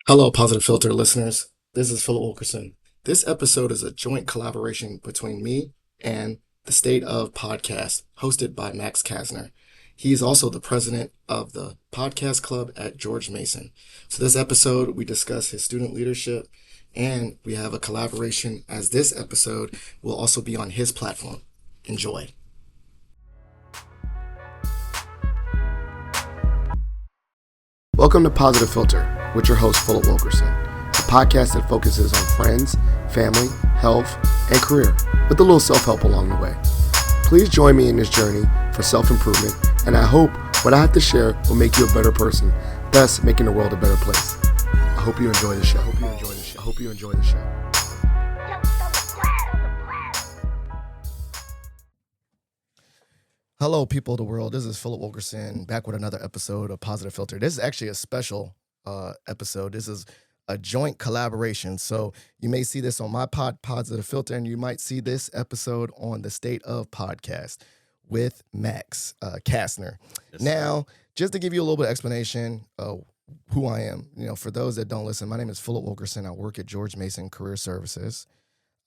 Hello, Positive Filter listeners. This is Philip Wilkerson. This episode is a joint collaboration between me and the State of Podcast, hosted by Max Castner. He is also the president of the podcast club at George Mason. So, this episode, we discuss his student leadership and we have a collaboration as this episode will also be on his platform. Enjoy. Welcome to Positive Filter with your host, Philip Wilkerson, a podcast that focuses on friends, family, health, and career, with a little self-help along the way. Please join me in this journey for self-improvement, and I hope what I have to share will make you a better person, thus making the world a better place. I hope you enjoy the show. I hope you enjoy the show. Hello, people of the world. This is Philip Wilkerson back with another episode of Positive Filter. This is actually a special episode. This is a joint collaboration. So you may see this on my Positive Filter, and you might see this episode on the State of Podcast with Max Castner. Yes, now, just to give you a little bit of explanation of who I am, for those that don't listen, my name is Philip Wilkerson. I work at George Mason Career Services.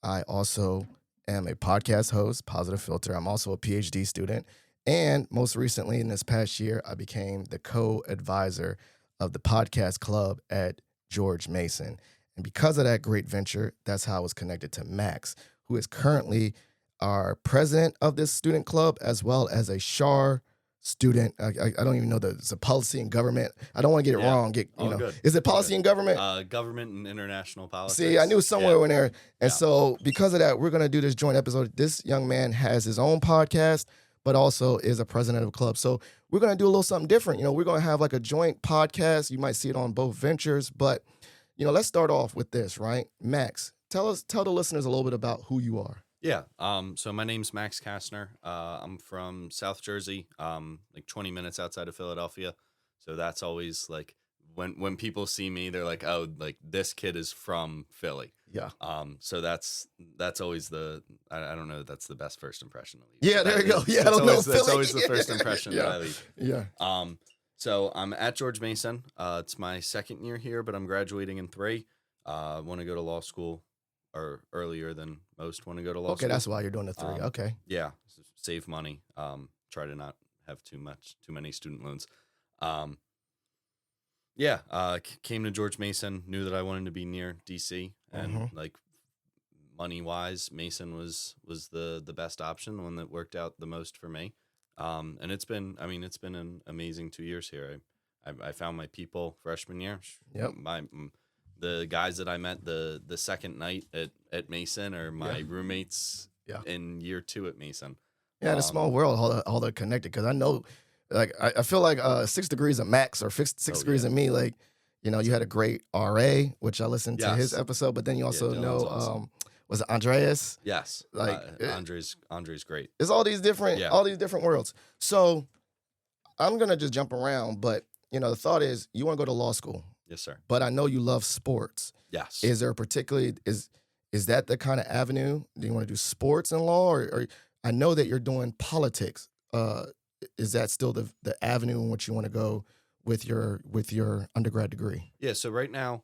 I also am a podcast host, Positive Filter. I'm also a PhD student. And most recently, in this past year, I became the co-advisor of the podcast club at George Mason. And because of that great venture, that's how I was connected to Max, who is currently our president of this student club, as well as a SHAR student. I don't even know it's a policy and government. I don't want to get it wrong. Good. Is it policy and government? Government and international politics. See, I knew somewhere in there. And so because of that, we're going to do this joint episode. This young man has his own podcast, but also is a president of a club. So we're going to do a little something different. We're going to have like a joint podcast. You might see it on both ventures, but let's start off with this, right? Max, tell the listeners a little bit about who you are. Yeah. So my name's Max Castner. I'm from South Jersey, like 20 minutes outside of Philadelphia. So that's always like when people see me, they're like, oh, like this kid is from Philly. Yeah. So that's always I don't know. That's the best first impression. Yeah, there you go. Yeah, that's always the first impression that I leave. Yeah. So I'm at George Mason. It's my second year here, but I'm graduating in 3. I want to go to law school, or earlier than most want to go to law school. Okay, that's why you're doing the 3. Okay. Yeah, save money. Try to not have too many student loans. Came to George Mason, knew that I wanted to be near DC, and like money wise, Mason was the best option, the one that worked out the most for me. And it's been an amazing 2 years here. I found my people freshman year. Yep. The guys that I met the second night at Mason are my roommates in year 2 at Mason. Yeah, in a small world, all they're connected. Because I know, like, I feel like 6 degrees of Max or six degrees of me. Like, you had a great RA, which I listened to his episode, but then you also know, awesome. Was it Andreas? Yes, like Andre's great. It's all these different worlds. So I'm gonna just jump around, but the thought is you want to go to law school. Yes, sir. But I know you love sports. Yes. Is there is that the kind of avenue? Do you want to do sports and law, or I know that you're doing politics. Is that still the avenue in which you want to go with your undergrad degree? Yeah. So right now,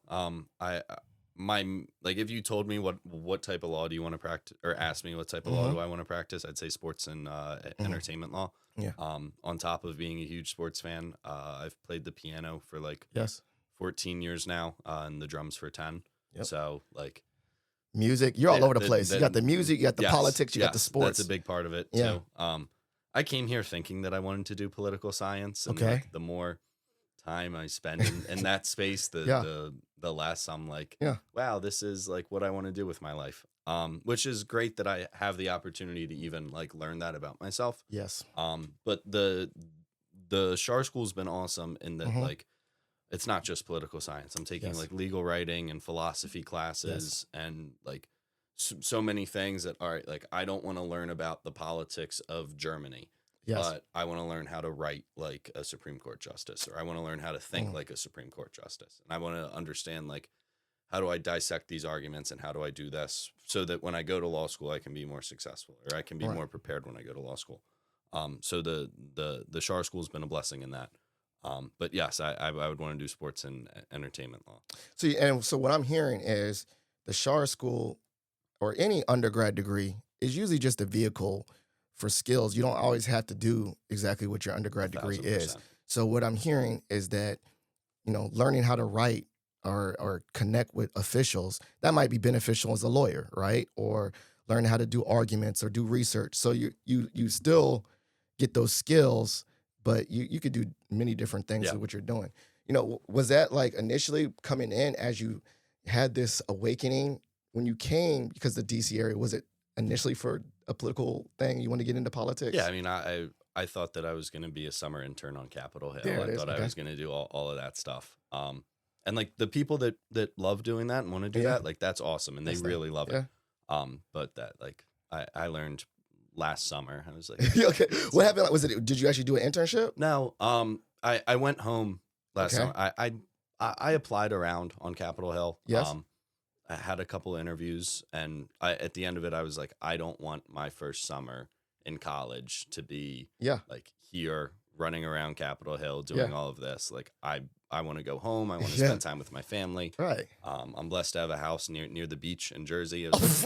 if you told me what type of law do you want to practice, or asked me what type of law do I want to practice, I'd say sports and entertainment law. Yeah. On top of being a huge sports fan, I've played the piano for 14 years now, and the drums for 10. Yep. So like music, you're all over the place. You got the music, you got the politics, you got the sports. That's a big part of it too. I came here thinking that I wanted to do political science, and the more time I spend in that space, the less I'm like, wow, this is like what I want to do with my life. Which is great that I have the opportunity to even like learn that about myself. Yes. But the SHAR school's been awesome in that like it's not just political science. I'm taking like legal writing and philosophy classes and like so many things that are like, I don't want to learn about the politics of Germany, but I want to learn how to write like a Supreme Court justice, or I want to learn how to think like a Supreme Court justice. And I want to understand like, how do I dissect these arguments and how do I do this so that when I go to law school, I can be more successful, or I can be more prepared when I go to law school. So the SHAR school has been a blessing in that. But yes, I would want to do sports and entertainment law. So what I'm hearing is the Shar School or any undergrad degree is usually just a vehicle for skills. You don't always have to do exactly what your undergrad degree is. 1000%. So what I'm hearing is that, learning how to write or connect with officials, that might be beneficial as a lawyer, right? Or learn how to do arguments or do research. So you still get those skills, but you could do many different things with what you're doing. Was that like initially coming in as you had this awakening when you came, because the DC area, was it initially for a political thing? You want to get into politics? Yeah, I mean, I thought that I was going to be a summer intern on Capitol Hill. I thought I was going to do all of that stuff. And like the people that love doing that and want to do that, like that's awesome, and they really love it. But that like I learned last summer. I was like, okay, what happened? Was it? Did you actually do an internship? No. I went home last summer. I applied around on Capitol Hill. Yes. I had a couple of interviews, and at the end of it, I was like, I don't want my first summer in college to be like here running around Capitol Hill doing all of this. Like I want to go home. I want to spend time with my family. Right. I'm blessed to have a house near the beach in Jersey. I was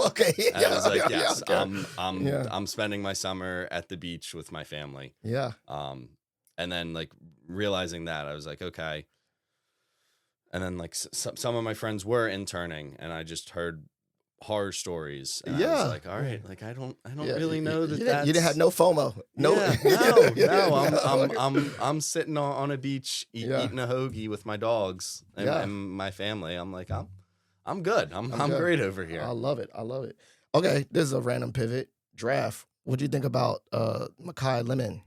like, yes, I'm spending my summer at the beach with my family. Yeah. And then like realizing that, I was like, okay. And then like some of my friends were interning, and I just heard horror stories. And I was like, all right, like I don't really know that you didn't have no FOMO. No, I'm sitting on a beach eating a hoagie with my dogs and my family. I'm like, I'm good. I'm great over here. I love it. Okay, this is a random pivot. Draft. What do you think about Makai Lemon?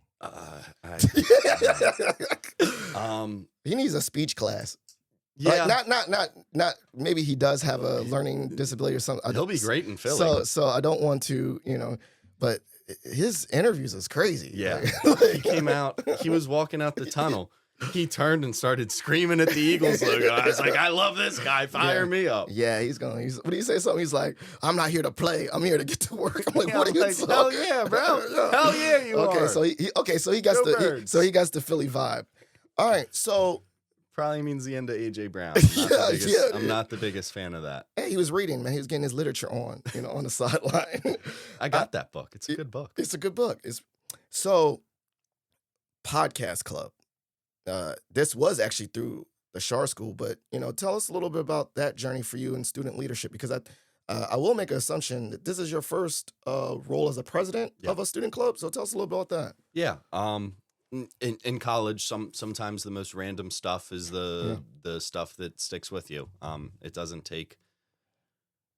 He needs a speech class. Yeah, not. Maybe he does have a learning disability or something. He'll be great in Philly. So I don't want to, but his interviews is crazy. Yeah, he came out. He was walking out the tunnel. He turned and started screaming at the Eagles logo. I was like, I love this guy. Fire me up. Yeah, what do you say? Something. He's like, I'm not here to play. I'm here to get to work. I'm like, what are you talking? Hell yeah, bro. Hell yeah, you are. So he got the Philly vibe. All right, so. Probably means the end of AJ Brown. I'm not the biggest fan of that. Hey, he was reading, man. He was getting his literature on, on the sideline. I got that book. It's a good book. It's a good book. So, Podcast Club. This was actually through the Shar School, but tell us a little bit about that journey for you in student leadership, because I will make an assumption that this is your first role as a president of a student club. So tell us a little bit about that. Yeah. In college, sometimes the most random stuff is the stuff that sticks with you. It doesn't take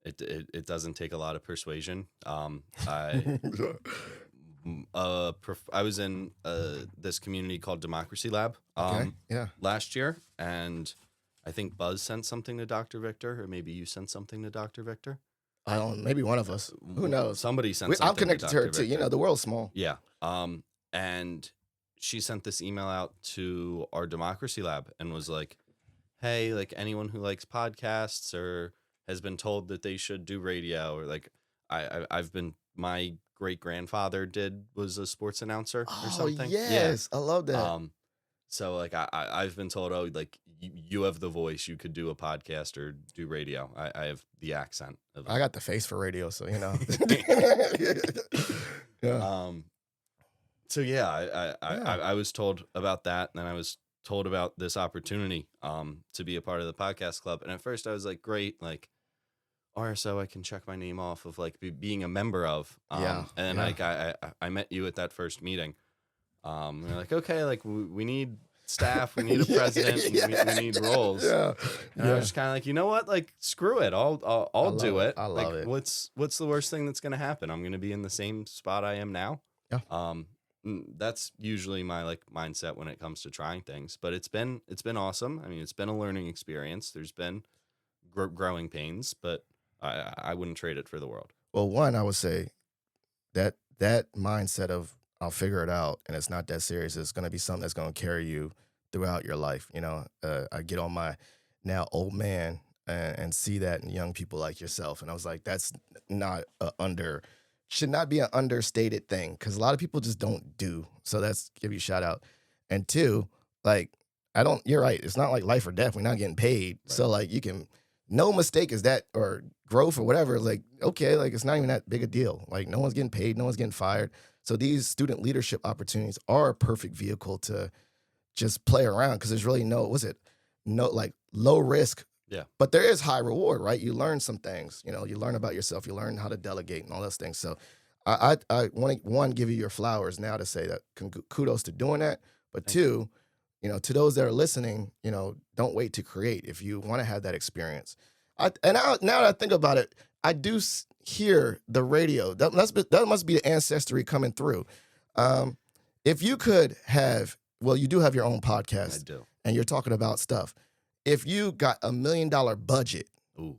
a lot of persuasion. I was in this community called Democracy Lab last year, and I think Buzz sent something to Dr. Victor, or maybe you sent something to Dr. Victor. I don't. Maybe one of us. Who knows? Somebody sent. Something I'm connected to her Victor. too. The world's small. Yeah. And she sent this email out to our Democracy Lab and was like, hey, like anyone who likes podcasts or has been told that they should do radio, or like I've been, my great grandfather was a sports announcer or something. Yes. I love that. So like I've been told, oh, like you have the voice, you could do a podcast or do radio. I have the accent. I got the face for radio, so yeah. So yeah, I was told about that, and then I was told about this opportunity to be a part of the podcast club. And at first I was like, great, like RSO, I can check my name off of like being a member of. And then like I met you at that first meeting. We're like, okay, like we need staff, we need a president, we need roles. And I was just kind of like, you know what, like screw it, I'll do it. I love it. What's the worst thing that's gonna happen? I'm gonna be in the same spot I am now. That's usually my like mindset when it comes to trying things, but it's been awesome. I mean, it's been a learning experience. There's been growing pains, but I wouldn't trade it for the world. Well, one, I would say that mindset of I'll figure it out and it's not that serious is going to be something that's going to carry you throughout your life. I get on my now old man and see that in young people like yourself, and I was like, that's not should not be an understated thing, because a lot of people just don't do. So that's give you a shout out. And two, like you're right. It's not like life or death. We're not getting paid. Right. So like no mistake is that, or growth or whatever. Like, okay, like it's not even that big a deal. Like no one's getting paid. No one's getting fired. So these student leadership opportunities are a perfect vehicle to just play around, because there's really like low risk. Yeah. But there is high reward, right? You learn some things. You learn about yourself. You learn how to delegate and all those things. So I want to give you your flowers now to say that kudos to doing that. But Thank you. two, to those that are listening, don't wait to create if you want to have that experience. Now that I think about it, I do hear the radio. That must be the ancestry coming through. If you could have, well, you do have your own podcast. I do. And you're talking about stuff. If you got $1 million budget, Ooh.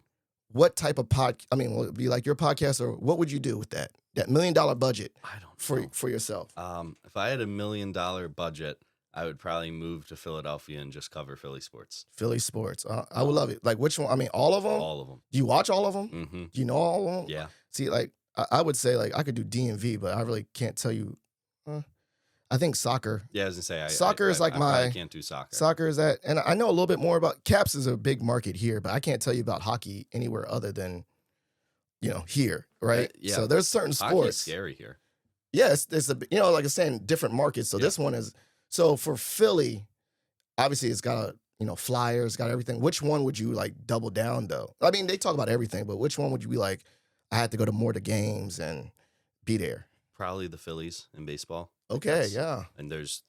what type of will it be like your podcast, or what would you do with that $1 million budget? I don't know. For yourself. If I had $1 million budget, I would probably move to Philadelphia and just cover Philly sports. Philly sports. I would love it. Like which one? All of them? All of them. Do you watch all of them? Mm-hmm. Do you know all of them? Yeah. See, like I would say, like I could do DMV, but I really can't tell you. I think soccer. Yeah, I was gonna say soccer is like I can't do soccer. Soccer is that, and I know a little bit more about Caps. Is a big market here, but I can't tell you about hockey anywhere other than here, right? Yeah. So there's certain Hockey's sports. scary here. Yes, there's like I was saying, different markets. So this one is for Philly. Obviously, it's got Flyers, got everything. Which one would you like double down though? I mean, they talk about everything, but which one would you be like? I had to go to more of the games and be there. Probably the Phillies in baseball. Okay, yeah. And there's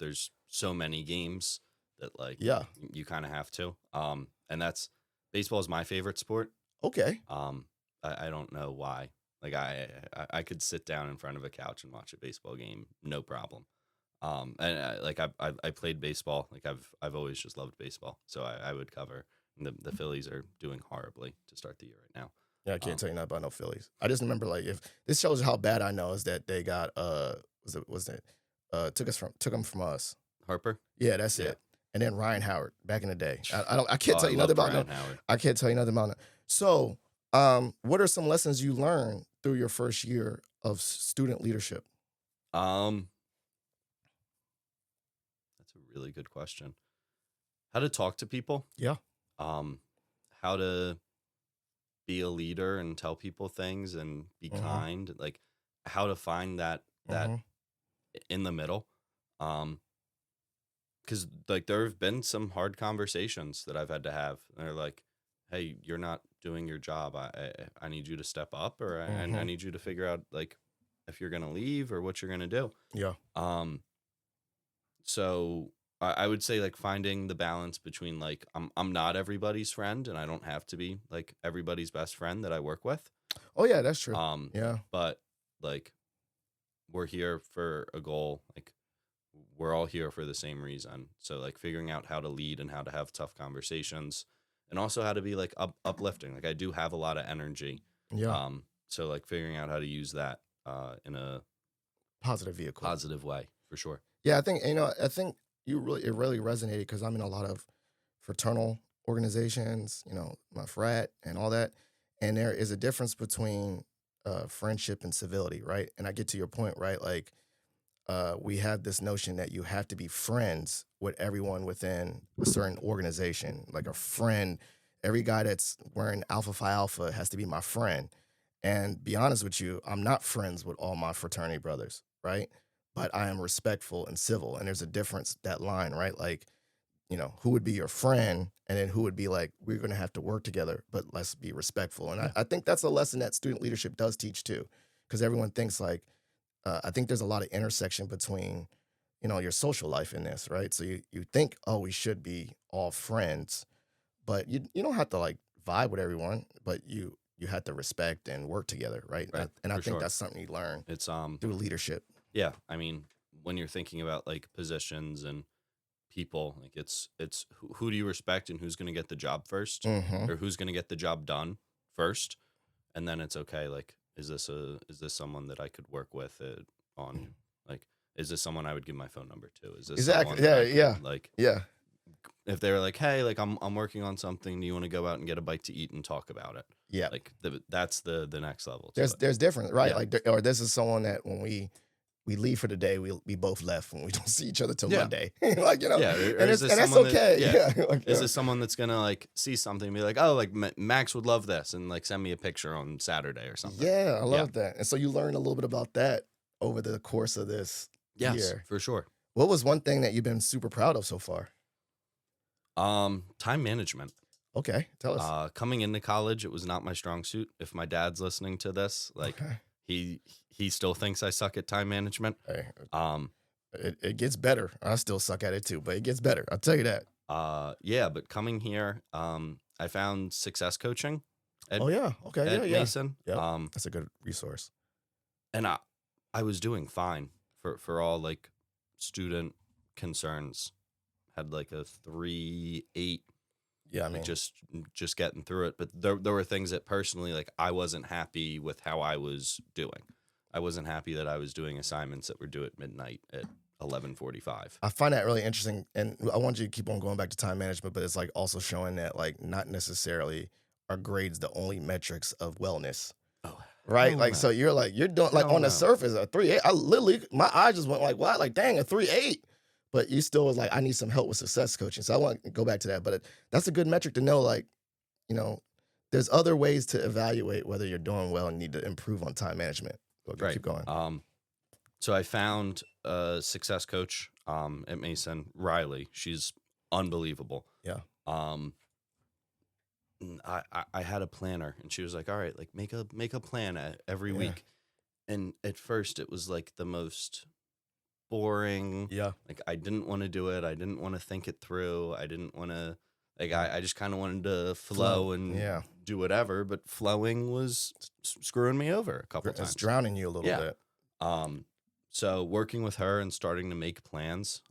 so many games that you kind of have to. And that's baseball is my favorite sport. Okay. I don't know why. Like I could sit down in front of a couch and watch a baseball game, no problem. And I played baseball. Like I've always just loved baseball, so I would cover. And the Phillies are doing horribly to start the year right now. Yeah, I can't tell you nothing about no Phillies. I just remember if this shows how bad I know is that they got took them from us. Harper. Yeah, that's it. And then Ryan Howard back in the day. I can't tell you nothing about Ryan Howard. I can't tell you nothing about it. So, what are some lessons you learned through your first year of student leadership? That's a really good question. How to talk to people. Yeah. How to be a leader and tell people things and be kind. Like how to find that in the middle. Because there have been some hard conversations that I've had to have. And they're like, hey, you're not doing your job. I need you to step up, or I need you to figure out if you're gonna leave or what you're gonna do. Yeah. So I would say finding the balance between I'm not everybody's friend, and I don't have to be everybody's best friend that I work with. Oh yeah, that's true. Yeah. But we're here for a goal. We're all here for the same reason. So figuring out how to lead and how to have tough conversations, and also how to be uplifting. I do have a lot of energy. Yeah. So figuring out how to use that in a positive way for sure. Yeah, I think it really resonated because I'm in a lot of fraternal organizations, my frat and all that, and there is a difference between friendship and civility, right? And I get to your point, right? We have this notion that you have to be friends with everyone within a certain organization. Like a friend, every guy that's wearing Alpha Phi Alpha has to be my friend. And be honest with you, I'm not friends with all my fraternity brothers, right? But I am respectful and civil. And there's a difference, that line, right? Who would be your friend, and then who would be we're going to have to work together, but let's be respectful. And I think that's a lesson that student leadership does teach too, because everyone thinks I think there's a lot of intersection between, your social life in this, right? So you think, oh, we should be all friends, but you don't have to vibe with everyone, but you have to respect and work together, right? And I think that's something you learn. It's through leadership. Yeah, I mean, when you're thinking about positions and people, it's who do you respect and who's going to get the job first, or who's going to get the job done first, and then it's okay. Is this someone that I could work with on? Is this someone I would give my phone number to? Is this exactly? Yeah. If they were hey, I'm working on something, do you want to go out and get a bite to eat and talk about it? Yeah. That's the next level. There's different, right? Yeah. Or this is someone that when we we leave for the day. We both left when we don't see each other till Yeah. Monday. Like, you know, Yeah, and is this that's someone okay. that, Yeah. Like, is this someone that's gonna like see something and be like, oh, like Max would love this, and like send me a picture on Saturday or something? yeah, I love that. And so you learn a little bit about that over the course of this Yes, year. for sure. What was one thing that you've been super proud of so far? Time management. Okay, tell us. Coming into college, it was not my strong suit. If my dad's listening to this, like Okay. he still thinks I suck at time management. Hey, Um, it gets better. I still suck at it too, but it gets better. I'll tell you that. yeah, but coming here, I found success coaching at, Oh yeah. Okay. at Yeah. Mason. Yep. That's a good resource. And I was doing fine for all like student concerns. Had like a 3.8. Yeah, I mean, Like just getting through it. But there were things that personally, like, I wasn't happy with how I was doing. I wasn't happy that I was doing assignments that were due at midnight at 11:45. I find that really interesting, and I want you to keep on going back to time management, but it's like also showing that like not necessarily are grades the only metrics of wellness, Oh, right? hell Like, no. so you're doing like Hell on the no. surface a 3.8. I literally my eyes just went like, what? Like, dang, a 3.8. But you still was like, I need some help with success coaching. So I want to go back to that. But that's a good metric to know. Like, you know, there's other ways to evaluate whether you're doing well and need to improve on time management. Okay, Right. keep going. So I found a success coach at Mason, Riley. She's unbelievable. Yeah. I had a planner, and she was like, all right, like make a plan every Yeah. week. And at first it was like the most boring. Yeah. Like, I didn't want to do it. I didn't want to think it through. I didn't want to, like, I just kind of wanted to flow and Yeah. do whatever. But flowing was screwing me over a couple It's times. drowning you a little Yeah. bit. So working with her and starting to make plans.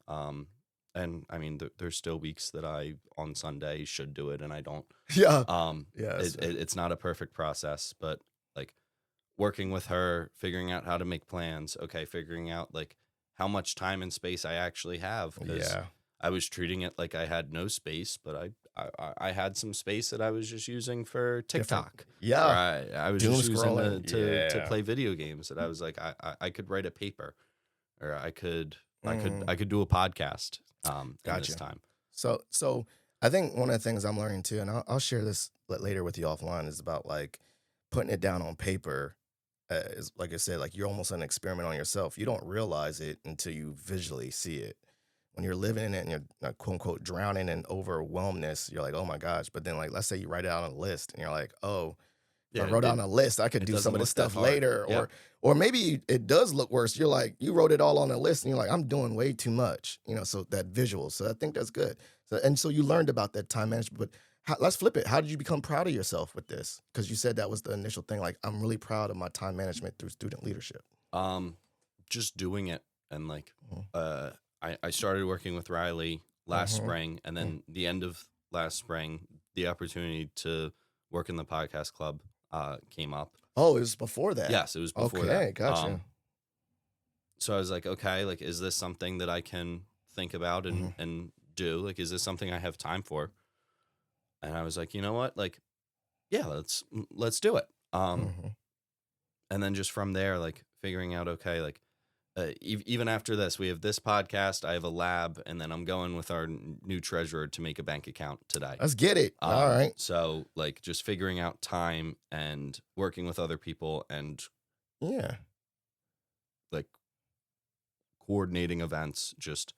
And I mean, there's still weeks that I on Sunday should do it and I don't. Yeah. Yeah, it's not a perfect process, but like working with her, figuring out how to make plans. Okay, figuring out like how much time and space I actually have. Yeah. I was treating it like I had no space, but I had some space that I was just using for TikTok. Yeah. Or I was Doom just using scrolling. to play video games. That I was like, I could write a paper, or I could do a podcast. In Gotcha. this time. So I think one of the things I'm learning too, and I'll share this later with you offline, is about like putting it down on paper. Is like I said, like you're almost an experiment on yourself. You don't realize it until you visually see it. When you're living in it and you're quote unquote drowning in overwhelmness, you're like, oh my gosh. But then like, let's say you write it out on a list and you're like, oh, if I wrote it on a list, I could do some of this stuff later. Yeah. Or maybe it does look worse. You're like, you wrote it all on a list and you're like, I'm doing way too much, so that visual. So I think that's good. So you learned about that time management, but let's flip it. How did you become proud of yourself with this? Because you said that was the initial thing. Like, I'm really proud of my time management through student leadership. Just doing it. And like, I started working with Riley last spring, and then the end of last spring, the opportunity to work in the podcast club came up. Oh, it was before that. Yes, it was before that. Okay, gotcha. So I was like, okay, like, is this something that I can think about and do? Like, is this something I have time for? And I was like, you know what? Like, yeah, let's do it. And then just from there, like figuring out, okay, like even after this, we have this podcast, I have a lab, and then I'm going with our new treasurer to make a bank account today. Let's get it. All right. So like just figuring out time and working with other people and like coordinating events, just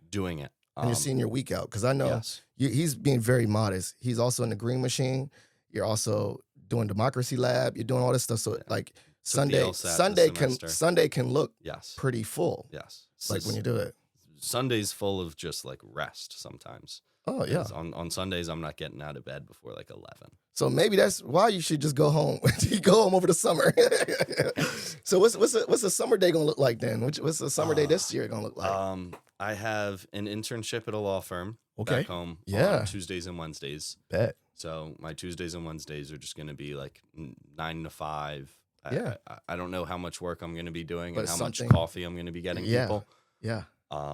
doing it. And you're seeing your week out, because I know Yes. he's being very modest. He's also in the Green Machine. You're also doing Democracy Lab. You're doing all this stuff. So like Sunday can look Yes. pretty full. Yes. Like when you do it. Sunday's full of just like rest sometimes. Oh yeah. 'Cause on Sundays I'm not getting out of bed before like 11. So maybe that's why you should just go home. You go home over the summer. So what's a summer day gonna look like then? What's the summer day this year gonna look like? I have an internship at a law firm back home on Tuesdays and Wednesdays. Bet. So my Tuesdays and Wednesdays are just going to be like 9 to 5. I don't know how much work I'm going to be doing and how much coffee I'm going to be getting people. Yeah. But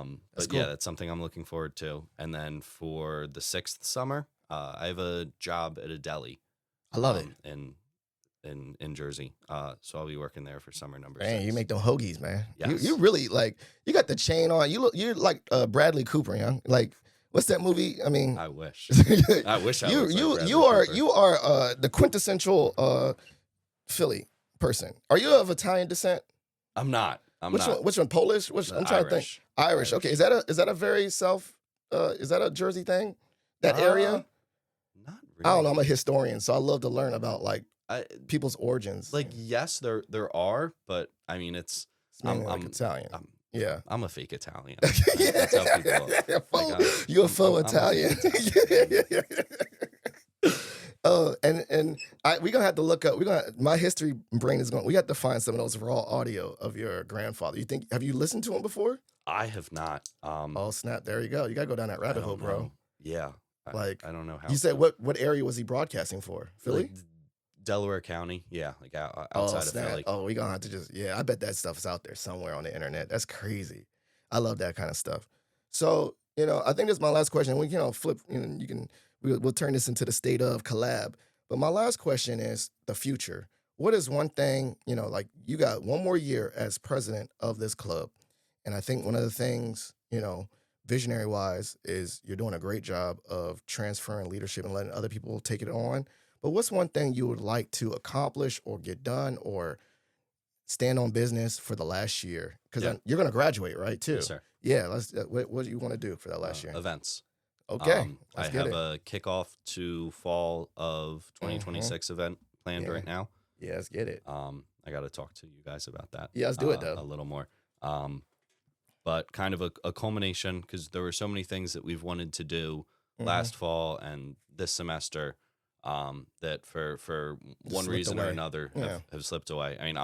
cool. Yeah, that's something I'm looking forward to. And then for the 6th summer, I have a job at a deli. I love it. And in Jersey. So I'll be working there for summer number Man, 6. you make them hoagies, man. Yes. You really like, you got the chain on. You're like Bradley Cooper, young. Like, what's that movie? I mean, I wish. you I wish I was like Bradley you are Cooper. you are the quintessential Philly person. Are you of Italian descent? I'm not. Which one? Polish? I'm trying to think. Irish. Okay. Is that a very South? Is that a Jersey thing? That area? Not really. I don't know. I'm a historian, so I love to learn about like people's origins. Like, yes, there are, but I mean, it's mainly like Italian. Yeah, I'm a fake Italian. I tell people, you're a faux Italian. And we're gonna have to look up. My history brain is going. We have to find some of those raw audio of your grandfather. Have you listened to him before? I have not. Oh snap! There you go. You gotta go down that rabbit hole, bro. Yeah. I don't know how. You said what area was he broadcasting for? Philly? Like Delaware County. Yeah, like outside of Philly. Oh, we're gonna have to I bet that stuff's out there somewhere on the internet. That's crazy. I love that kind of stuff. So, I think this is my last question. We flip, we'll turn this into the state of collab. But my last question is the future. What is one thing, like you got one more year as president of this club. And I think one of the things, visionary wise, is you're doing a great job of transferring leadership and letting other people take it on. But what's one thing you would like to accomplish or get done or stand on business for the last year? Because you're going to graduate, right, too? Yes, sir. Yeah. What do you want to do for that last year? Events. Okay. I have a kickoff to fall of 2026 event planned right now. Yeah, let's get it. I got to talk to you guys about that. Yeah, let's do it, though. A little more. But kind of a culmination, because there were so many things that we've wanted to do last fall and this semester that for one reason or another have slipped away. I mean,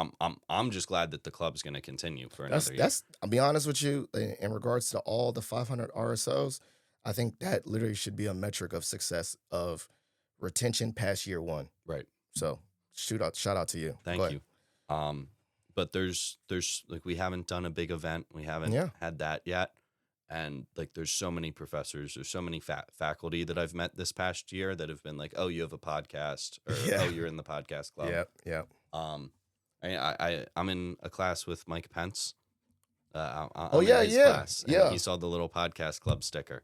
I'm just glad that the club's going to continue for another year. I'll be honest with you, in regards to all the 500 RSOs, I think that literally should be a metric of success of retention past year one. Right. So shout out to you. Thank you. But there's like, we haven't done a big event. We haven't had that yet. And like, there's so many professors, there's so many faculty that I've met this past year that have been like, oh, you have a podcast, or oh, you're in the podcast club. Yep. I'm in a class with Mike Pence. Class, and he saw the little podcast club sticker.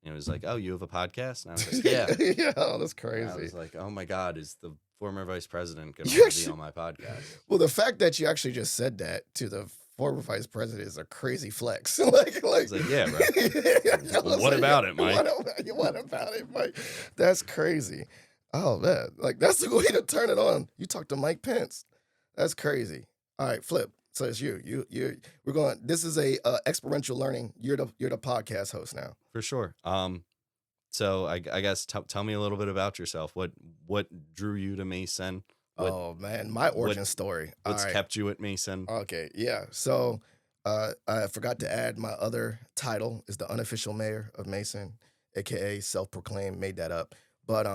And it was like, oh, you have a podcast? And I was like, yeah. Yeah, that's crazy. And I was like, oh my God, is the former vice president going to be on my podcast? Well, the fact that you actually just said that to the former vice president is a crazy flex. like, I was like, yeah, bro. What about it, Mike? What about it, Mike? That's crazy. Oh, man. Like, that's the way to turn it on. You talk to Mike Pence. That's crazy. All right, Flip. So it's you. We're going. This is a experiential learning. You're the podcast host now. For sure. So I guess tell me a little bit about yourself. What drew you to Mason? Oh man, my origin story. What's kept you at Mason? Okay, yeah. So I forgot to add my other title is the unofficial mayor of Mason, aka self-proclaimed. Made that up. But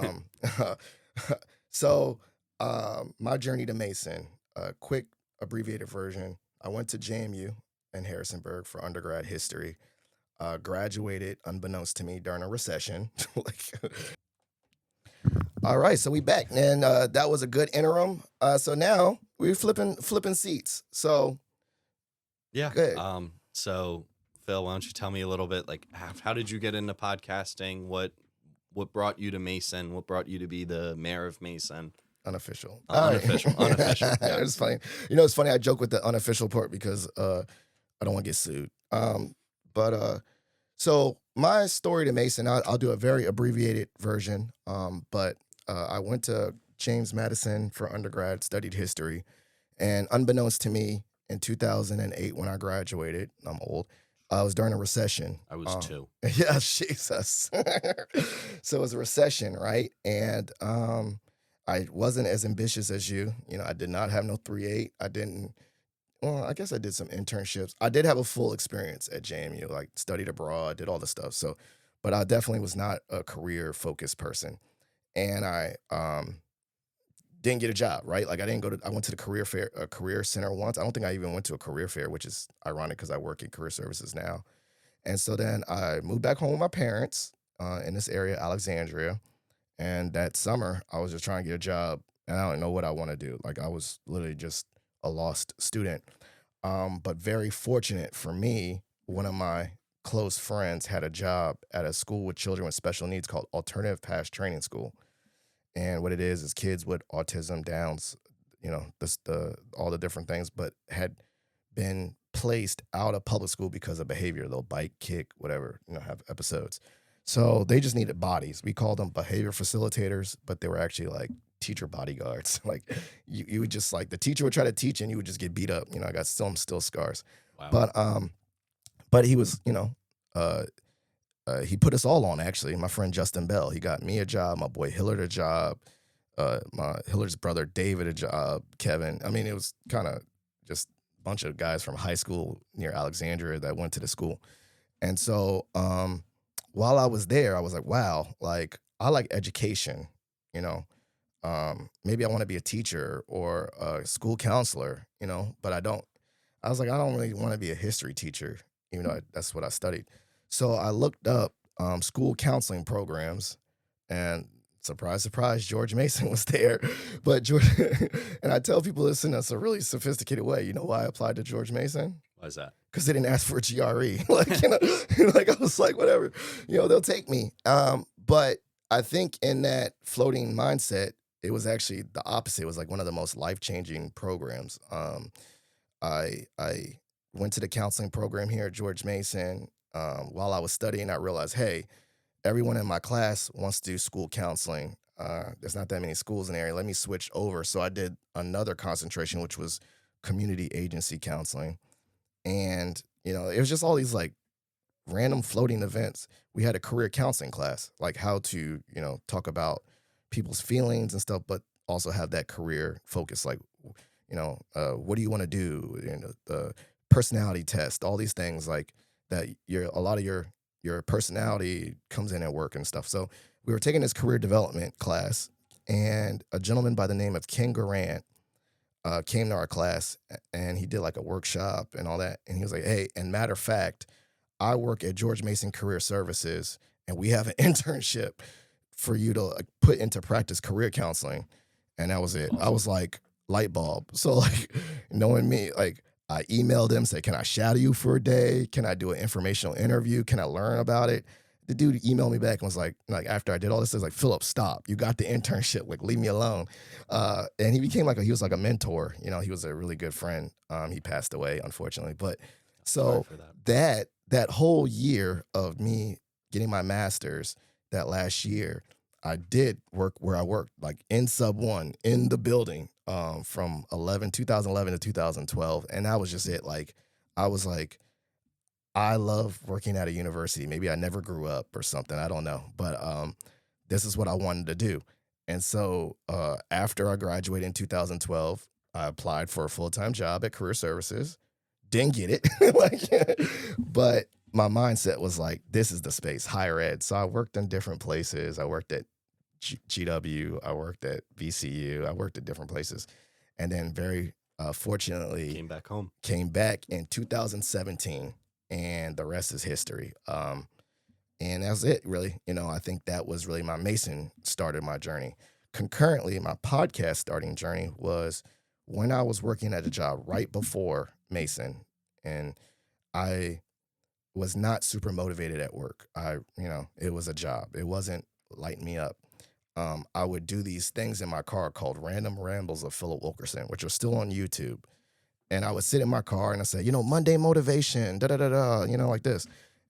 so my journey to Mason. Quick abbreviated version. I went to JMU in Harrisonburg for undergrad history. Graduated unbeknownst to me during a recession. All right, so we back, and that was a good interim. So now we're flipping seats. So yeah, good. So Phil, why don't you tell me a little bit, like, how did you get into podcasting? What brought you to Mason? What brought you to be the mayor of Mason? Unofficial. Unofficial. Yeah. It's funny. It's funny. I joke with the unofficial part because I don't want to get sued. So my story to Mason, I'll do a very abbreviated version. But I went to James Madison for undergrad, studied history, and unbeknownst to me, in 2008 when I graduated, I'm old. I was during a recession. I was 2. Yeah, Jesus. So it was a recession, right? And I wasn't as ambitious as you. I did not have no 3.8. I guess I did some internships. I did have a full experience at JMU, like studied abroad, did all the stuff. So, but I definitely was not a career-focused person. And I didn't get a job, right? Like I went to the career center once. I don't think I even went to a career fair, which is ironic because I work in career services now. And so then I moved back home with my parents in this area, Alexandria. And that summer, I was just trying to get a job and I don't know what I want to do. Like I was literally just a lost student. But very fortunate for me, one of my close friends had a job at a school with children with special needs called Alternative Past Training School. And what it is kids with autism, Downs, the all the different things, but had been placed out of public school because of behavior. They'll bite, kick, whatever, have episodes. So they just needed bodies. We called them behavior facilitators, but they were actually like teacher bodyguards. Like you would just like the teacher would try to teach and you would just get beat up. I got some still scars. Wow. But he was, uh he put us all on actually. My friend Justin Bell, he got me a job, my boy Hillard a job, my Hillard's brother David a job, Kevin. I mean, it was kind of just a bunch of guys from high school near Alexandria that went to the school. And so while I was there, I was like, wow, like I like education, you know. Maybe I want to be a teacher or a school counselor, but I don't. I was like, I don't really want to be a history teacher, even though that's what I studied. So I looked up school counseling programs, and surprise, surprise, George Mason was there. But George, and I tell people this in a really sophisticated way. You know why I applied to George Mason? Why is that? Because they didn't ask for a GRE. Like I was like, whatever, they'll take me. But I think in that floating mindset, it was actually the opposite. It was like one of the most life-changing programs. I went to the counseling program here at George Mason. While I was studying, I realized, hey, everyone in my class wants to do school counseling. There's not that many schools in the area. Let me switch over. So I did another concentration, which was community agency counseling. And, it was just all these like random floating events. We had a career counseling class, like how to, talk about people's feelings and stuff, but also have that career focus, like, what do you want to do? The personality test, all these things like that. A lot of your personality comes in at work and stuff. So we were taking this career development class, and a gentleman by the name of Ken Garant came to our class, and he did like a workshop and all that. And he was like, hey, and matter of fact, I work at George Mason Career Services, and we have an internship for you to like, put into practice career counseling. And that was it. Awesome. I was like, light bulb. So like knowing me, like I emailed him, said, can I shadow you for a day? Can I do an informational interview? Can I learn about it? The dude emailed me back and was like after I did all this, he was like, Philip, stop. You got the internship. Like, leave me alone. And he became he was like a mentor. He was a really good friend. He passed away, unfortunately. But so that whole year of me getting my master's, that last year, I did work where I worked, like in Sub 1, in the building, from 2011 to 2012. And that was just it. Like, I was like, I love working at a university. Maybe I never grew up or something. I don't know. But this is what I wanted to do. And so after I graduated in 2012, I applied for a full-time job at Career Services. Didn't get it. But my mindset was like, this is the space, higher ed. So I worked in different places. I worked at GW. I worked at VCU. I worked at different places. And then very fortunately, came back in 2017. And the rest is history. And that's it, really. I think that was really my Mason started my journey. Concurrently, my podcast starting journey was when I was working at a job right before Mason, and I was not super motivated at work. It was a job. It wasn't lighting me up. I would do these things in my car called Random Rambles of Philip Wilkerson, which are still on YouTube. And I would sit in my car and I say, Monday motivation, like this.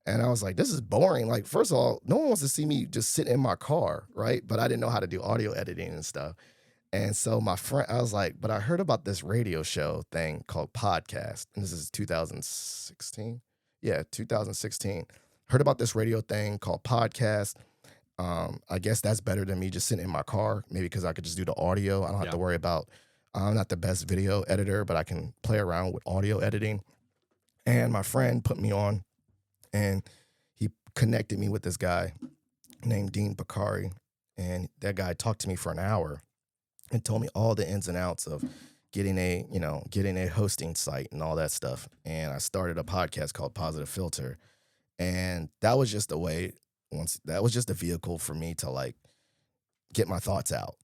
And I was like, this is boring. Like, first of all, no one wants to see me just sit in my car, right? But I didn't know how to do audio editing and stuff. And so my friend, I was like, but I heard about this radio show thing called podcast. And this is 2016. Yeah, 2016. Heard about this radio thing called podcast. I guess that's better than me just sitting in my car, maybe because I could just do the audio. I don't have to worry about, I'm not the best video editor, but I can play around with audio editing. And my friend put me on, and he connected me with this guy named Dean Bakari. And that guy talked to me for an hour and told me all the ins and outs of getting a hosting site and all that stuff. And I started a podcast called Positive Philter. And that was just a way, that was just a vehicle for me to like get my thoughts out,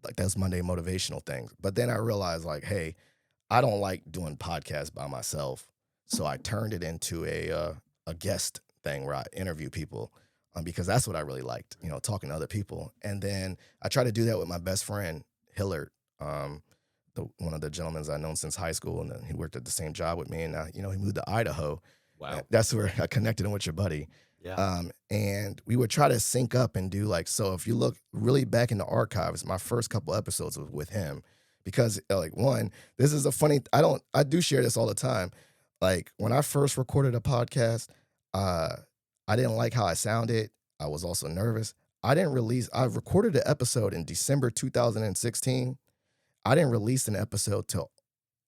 like those Monday motivational things. But then I realized like, hey, I don't like doing podcasts by myself, so I turned it into a guest thing where I interview people, because that's what I really liked, talking to other people. And then I try to do that with my best friend Hillard, one of the gentlemen I've known since high school, and then he worked at the same job with me, and he moved to Idaho. Wow. That's where I connected him with your buddy. Yeah. And we would try to sync up and do like, so if you look really back in the archives, my first couple episodes was with him because like one, this is a funny, I do share this all the time. Like when I first recorded a podcast, I didn't like how I sounded. I was also nervous. I recorded an episode in December 2016. I didn't release an episode till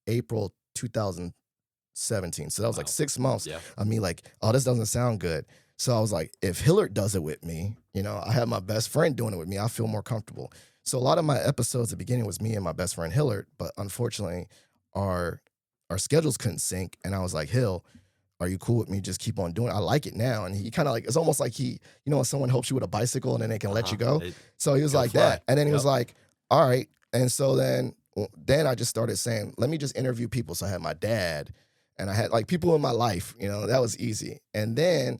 April 2017. So that was like 6 months of me like, oh, this doesn't sound good. So I was like, if Hillard does it with me, I have my best friend doing it with me, I feel more comfortable. So a lot of my episodes at the beginning was me and my best friend Hillard, but unfortunately our schedules couldn't sync. And I was like, Hill, are you cool with me just keep on doing it? I like it now. And he kind of like, it's almost like when someone helps you with a bicycle and then they can let you go. So he was like that. And then he was like, all right. And so then I just started saying, let me just interview people. So I had my dad and I had like people in my life, that was easy. And then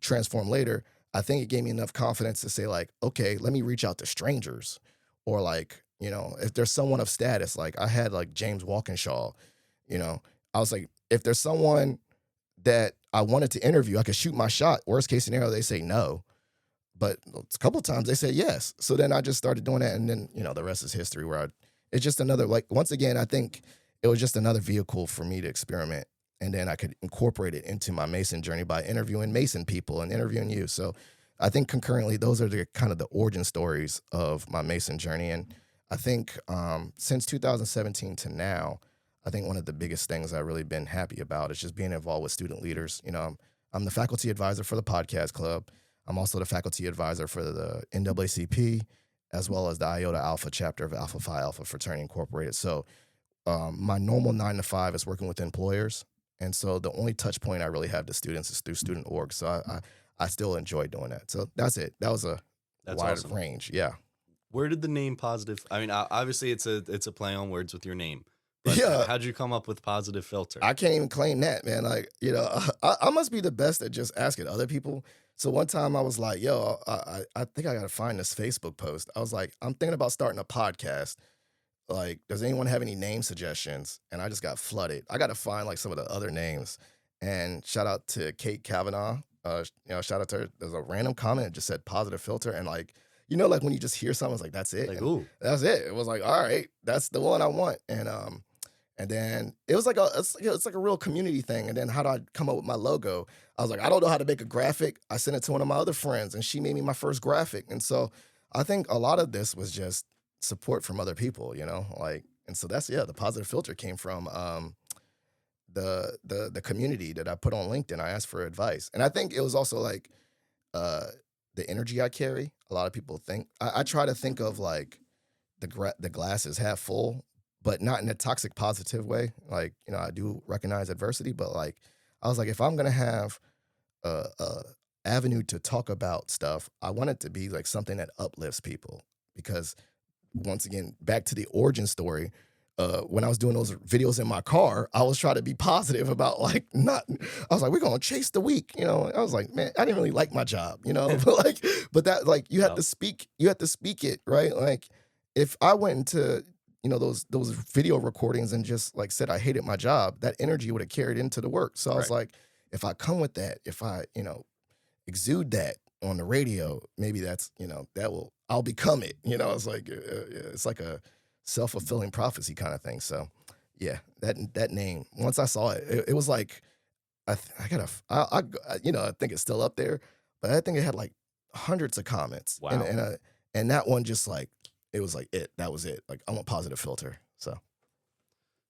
transform later, I think it gave me enough confidence to say like, okay, let me reach out to strangers, or like, if there's someone of status, like I had like James Walkinshaw, I was like, if there's someone that I wanted to interview, I could shoot my shot. Worst case scenario, they say no. But a couple of times they said yes. So then I just started doing that. And then, the rest is history it's just another, like, once again, I think it was just another vehicle for me to experiment. And then I could incorporate it into my Mason journey by interviewing Mason people and interviewing you. So I think concurrently, those are the kind of the origin stories of my Mason journey. And I think since 2017 to now, I think one of the biggest things I've really been happy about is just being involved with student leaders. I'm the faculty advisor for the podcast club. I'm also the faculty advisor for the NAACP, as well as the Iota Alpha chapter of Alpha Phi Alpha Fraternity Incorporated. So my normal 9 to 5 is working with employers. And so the only touch point I really have to students is through student org. So I still enjoy doing that. So that's it. That was a wide range. Yeah. Where did the name Positive? I mean, obviously it's a play on words with your name. But how'd you come up with Positive Philter? I can't even claim that, man. Like, I must be the best at just asking other people. So one time I was like, yo, I think I got to find this Facebook post. I was like, I'm thinking about starting a podcast. Like, does anyone have any name suggestions? And I just got flooded. I got to find like some of the other names. And shout out to Kate Kavanaugh. Shout out to her. There's a random comment that just said Positive Philter. And like, like when you just hear something, it's like, that's it. Like, ooh. That's it. It was like, all right, that's the one I want. And then it was like it's like a real community thing. And then how do I come up with my logo? I was like, I don't know how to make a graphic. I sent it to one of my other friends and she made me my first graphic. And so I think a lot of this was just support from other people, like, and so that's, the Positive Philter came from the community that I put on LinkedIn. I asked for advice. And I think it was also like the energy I carry. A lot of people think, I try to think of like the glass is half full, but not in a toxic positive way. Like, I do recognize adversity, but like, I was like, if I'm going to have a avenue to talk about stuff, I want it to be like something that uplifts people. Because once again, back to the origin story, when I was doing those videos in my car, I was trying to be positive about I was like, we're going to chase the week. I was like, man, I didn't really like my job, but that, like, you have to speak it, right? Like, if I went into, those video recordings and just like said I hated my job, that energy would have carried into the work. So I was like, if I come with that, if I, exude that on the radio, maybe that's, I'll become it. It's like a self-fulfilling prophecy kind of thing. So yeah, that name, once I saw it, it was like, I think it's still up there, but I think it had like hundreds of comments. Wow. And that one just like, it was like that was it. Like, I want Positive Philter.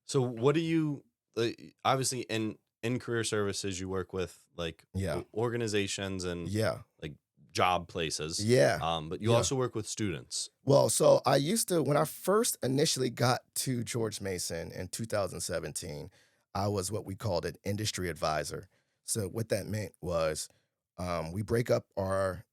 So what do you, obviously in career services, you work with like organizations and like job places. Yeah. But you also work with students. Well, so I used to, when I first initially got to George Mason in 2017, I was what we called an industry advisor. So what that meant was we break up our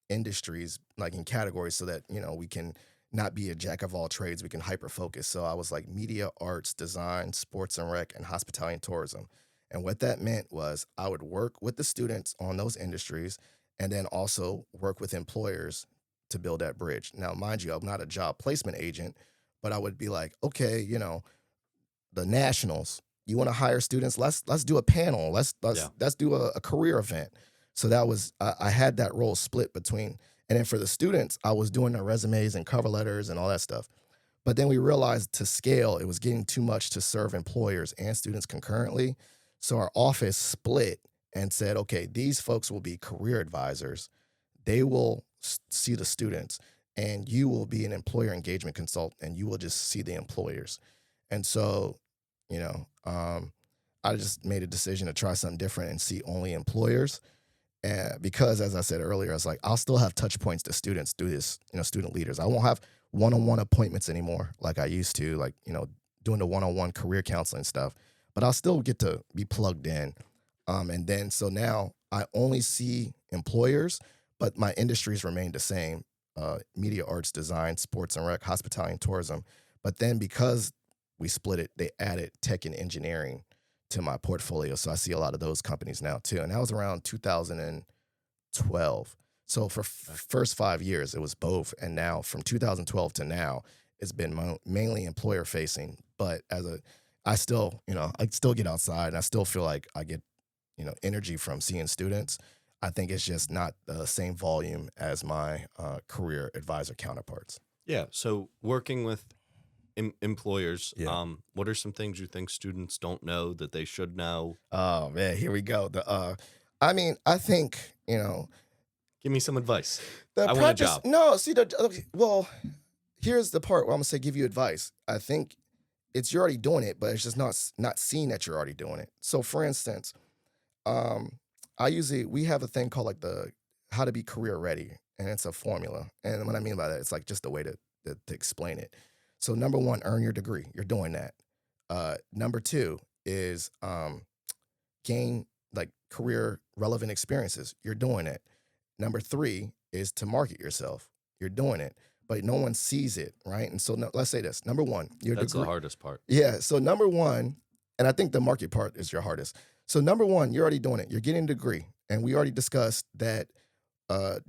industries, like in categories, so that, we can not be a jack of all trades. We can hyper focus. So I was like media, arts, design, sports and rec, and hospitality and tourism. And what that meant was I would work with the students on those industries and then also work with employers to build that bridge. Now, mind you, I'm not a job placement agent, but I would be like, okay, the nationals, you want to hire students, let's do a panel, let's do a career event. So that was I had that role split between, and then for the students I was doing their resumes and cover letters and all that stuff. But then we realized to scale it was getting too much to serve employers and students concurrently. So our office split and said, okay, these folks will be career advisors, they will see the students, and you will be an employer engagement consultant and you will just see the employers. And so, I just made a decision to try something different and see only employers. And because, as I said earlier, I was like, I'll still have touch points to students through this, student leaders. I won't have one-on-one appointments anymore like I used to, like, doing the one-on-one career counseling stuff, but I'll still get to be plugged in. And then, so now I only see employers, but my industries remain the same: media, arts, design, sports and rec, hospitality and tourism. But then because we split it, they added tech and engineering to my portfolio. So I see a lot of those companies now too. And that was around 2012. So for first 5 years, it was both. And now from 2012 to now, it's been mainly employer facing. But I still get outside and I still feel like I get, energy from seeing students. I think it's just not the same volume as my career advisor counterparts. Yeah. So working with employers, Yeah. what are some things you think students don't know that they should know? Oh man, here we go. I think, Give me some advice. the I want a practice. job. No, see well, here's the part where I'm gonna say give you advice. I think you're already doing it, but it's just not seeing that you're already doing it. So for instance, we have a thing called like the how to be career ready, and it's a formula. And what I mean by that, it's like just a way to explain it. So number one, earn your degree. You're doing that. Number two is gain like career relevant experiences. You're doing it. Number three is to market yourself. You're doing it, but no one sees it, right? And so let's say this. Number one, That's the hardest part. Yeah. So number one, and I think the market part is your hardest. So number one, you're already doing it. You're getting a degree, and we already discussed that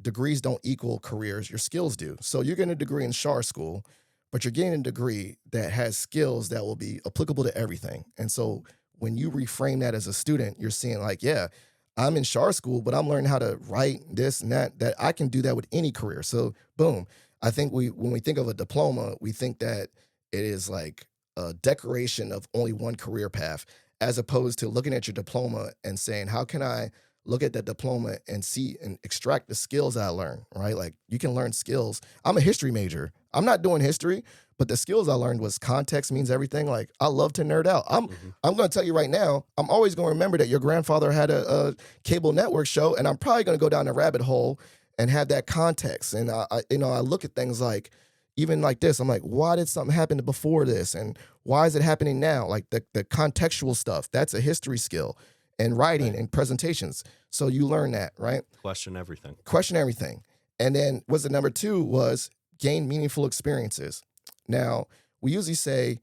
degrees don't equal careers. Your skills do. So you're getting a degree in SHAR school, but you're getting a degree that has skills that will be applicable to everything. And so when you reframe that as a student, you're seeing like, yeah, I'm in SHAR school, but I'm learning how to write this and that I can do that with any career. So boom. I think when we think of a diploma, we think that it is like a decoration of only one career path, as opposed to looking at your diploma and saying, how can I look at that diploma and see and extract the skills I learned, right? Like you can learn skills. I'm a history major. I'm not doing history, but the skills I learned was context means everything. Like I love to nerd out. I'm going to tell you right now, I'm always going to remember that your grandfather had a cable network show, and I'm probably going to go down the rabbit hole and have that context. And I look at things like, even like this, I'm like, why did something happen before this? And why is it happening now? Like the contextual stuff, that's a history skill, and writing and presentations. So you learn that, right? Question everything. And then was the number two was gain meaningful experiences. Now, we usually say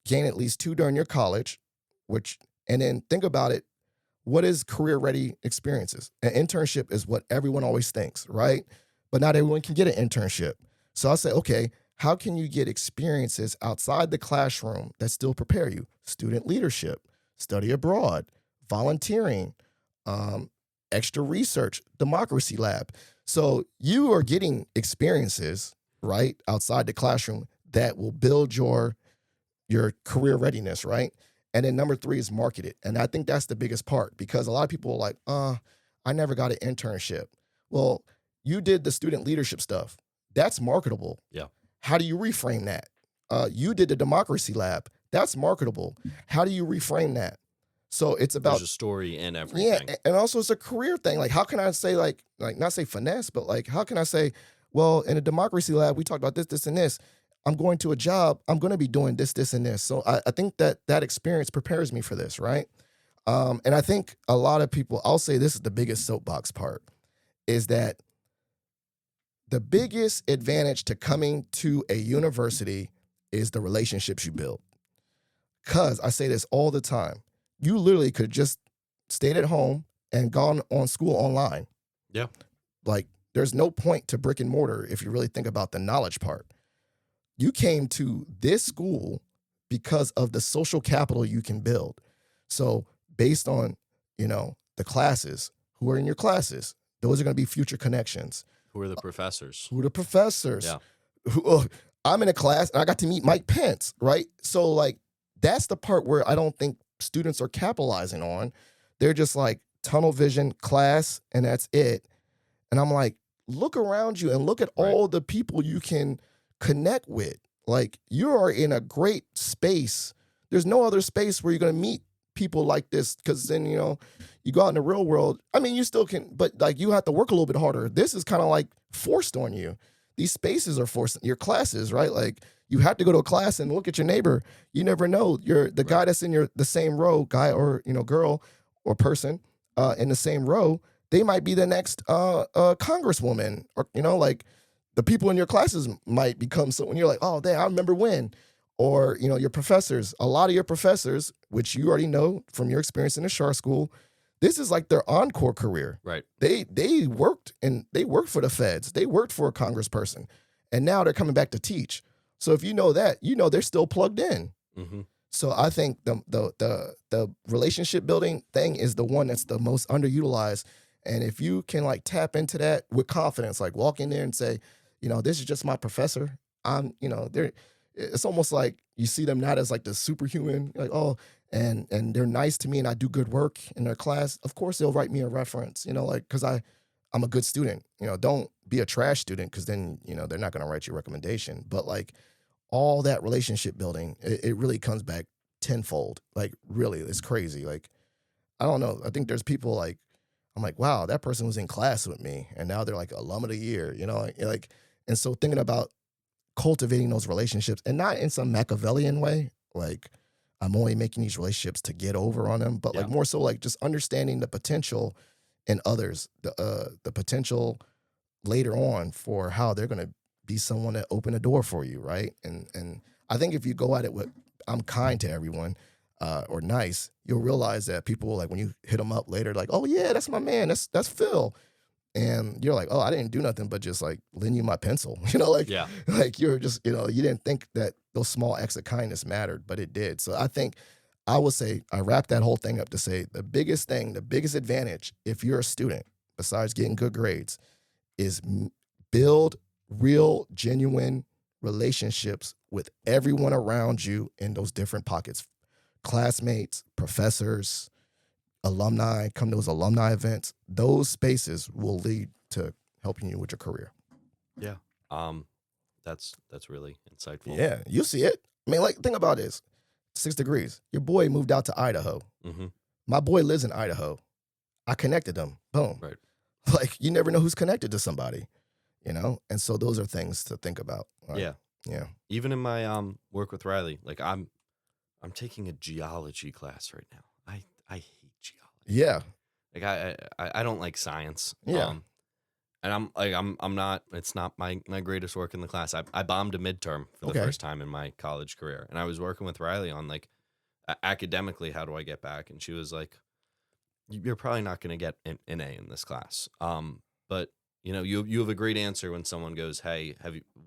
gain at least 2 during your college, and then think about it. What is career ready experiences? An internship is what everyone always thinks, right? But not everyone can get an internship. So I'll say, okay, how can you get experiences outside the classroom that still prepare you? Student leadership, study abroad, volunteering, extra research, democracy lab. So you are getting experiences, right, outside the classroom that will build your career readiness, right? And then number 3 is market it. And I think that's the biggest part, because a lot of people are like, I never got an internship. Well, you did the student leadership stuff. That's marketable. Yeah. How do you reframe that? You did the democracy lab. That's marketable. How do you reframe that? So it's about— There's a story in everything. Yeah, and also it's a career thing. Like, how can I say like not say finesse, but like, how can I say, well, in a democracy lab, we talked about this, and this. I'm going to a job, I'm going to be doing this, and this. So I think that experience prepares me for this, right? And I think a lot of people, I'll say this is the biggest soapbox part, is that the biggest advantage to coming to a university is the relationships you build. Because I say this all the time. You literally could just stayed at home and gone on school online. Yeah. Like, there's no point to brick and mortar if you really think about the knowledge part. You came to this school because of the social capital you can build. So based on, the classes, who are in your classes, those are going to be future connections. Who are the professors? Who are the professors? Yeah. I'm in a class and I got to meet Mike Pence, right? So like, that's the part where I don't think students are capitalizing on. They're just like tunnel vision, class, and that's it. And I'm like, look around you and look at all the people you can connect with. Like, you are in a great space. There's no other space where you're going to meet people like this, because then, you go out in the real world. I mean, you still can, but like, you have to work a little bit harder. This is kind of like forced on you. These spaces are forced, your classes, right? Like, you have to go to a class and look at your neighbor. You never know. You're the guy that's in the same row, guy or, girl or person in the same row. They might be the next congresswoman, or, like, the people in your classes might become someone. You're like, oh, I remember when. Or, your professors, a lot of your professors, which you already know from your experience in the Shar School, this is like their encore career. Right. They worked for the feds. They worked for a congressperson. And now they're coming back to teach. So if you know that, they're still plugged in. Mm-hmm. So I think the relationship building thing is the one that's the most underutilized. And if you can like tap into that with confidence, like walk in there and say, this is just my professor. It's almost like you see them not as like the superhuman, like, oh, and they're nice to me and I do good work in their class. Of course they'll write me a reference, like, because I'm a good student. Don't be a trash student, because then, they're not going to write you a recommendation. But like, all that relationship building, it really comes back tenfold. Like, really, it's crazy. Like, I don't know. I think there's people like, I'm like, wow, that person was in class with me, and now they're like alum of the year, like, and so thinking about cultivating those relationships, and not in some Machiavellian way, like I'm only making these relationships to get over on them, but like more so like just understanding the potential in others, the potential later on for how they're going to be someone that open a door for you, right? And I think if you go at it with, I'm kind to everyone, or nice, you'll realize that people, like, when you hit them up later, like, oh yeah, that's my man, that's Phil. And you're like, oh, I didn't do nothing but just like lend you my pencil, like, like you're just, you didn't think that those small acts of kindness mattered, but it did. So I think I would say, I wrap that whole thing up to say the biggest advantage, if you're a student, besides getting good grades, is build real, genuine relationships with everyone around you in those different pockets. Classmates, professors, alumni, come to those alumni events. Those spaces will lead to helping you with your career. Yeah. That's really insightful. Yeah, you see it. I mean, like, think about this. 6 degrees. Your boy moved out to Idaho. Mm-hmm. My boy lives in Idaho. I connected them. Boom. Right. Like, you never know who's connected to somebody, And so those are things to think about. Right? Yeah. Yeah. Even in my work with Riley, like I'm taking a geology class right now. I hate geology. Yeah. Like I don't like science. Yeah. And I'm not, it's not my greatest work in the class. I bombed a midterm for the first time in my college career. And I was working with Riley on like academically, how do I get back? And she was like, you're probably not going to get an A in this class. But you have a great answer when someone goes, hey,